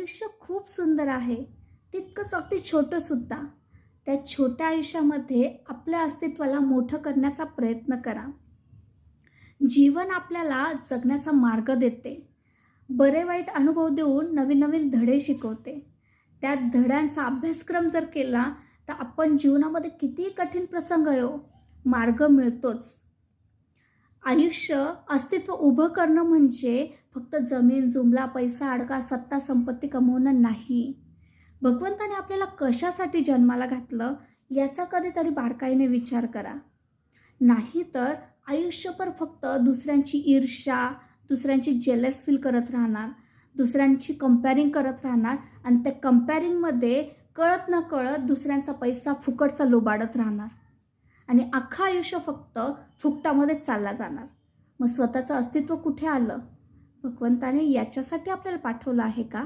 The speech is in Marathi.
आयुष्य खूप सुंदर आहे, तितकंच अगदी छोटंसुद्धा. त्या छोट्या आयुष्यामध्ये आपल्या अस्तित्वाला मोठं करण्याचा प्रयत्न करा. जीवन आपल्याला जगण्याचा मार्ग देते. बरे वाईट अनुभव देऊन नवीन-नवीन धडे शिकवते. त्या धड्यांचा अभ्यासक्रम जर केला, तर आपण जीवनामध्ये कितीही कठीण प्रसंग येवो, मार्ग मिळतोच. आयुष्य अस्तित्व उभं करणं म्हणजे फक्त जमीन, जुमला, पैसा, अडका, सत्ता, संपत्ती कमवणं नाही. भगवंताने आपल्याला कशासाठी जन्माला घातलं याचा कधीतरी बारकाईने विचार करा. नाहीतर आयुष्यभर फक्त दुसऱ्यांची ईर्ष्या, दुसऱ्यांची जेलस फील करत राहणार, दुसऱ्यांची कंपेअरिंग करत राहणार आणि त्या कंपेअरिंगमध्ये कळत-नकळत दुसऱ्यांचा पैसा फुकटचा लुबाडत राहणार आणि अख्खं आयुष्य फक्त फुकटामध्येच चालला जाणार. मग स्वतःचं अस्तित्व कुठे आलं? भगवंताने याच्यासाठी आपल्याला पाठवलं आहे का?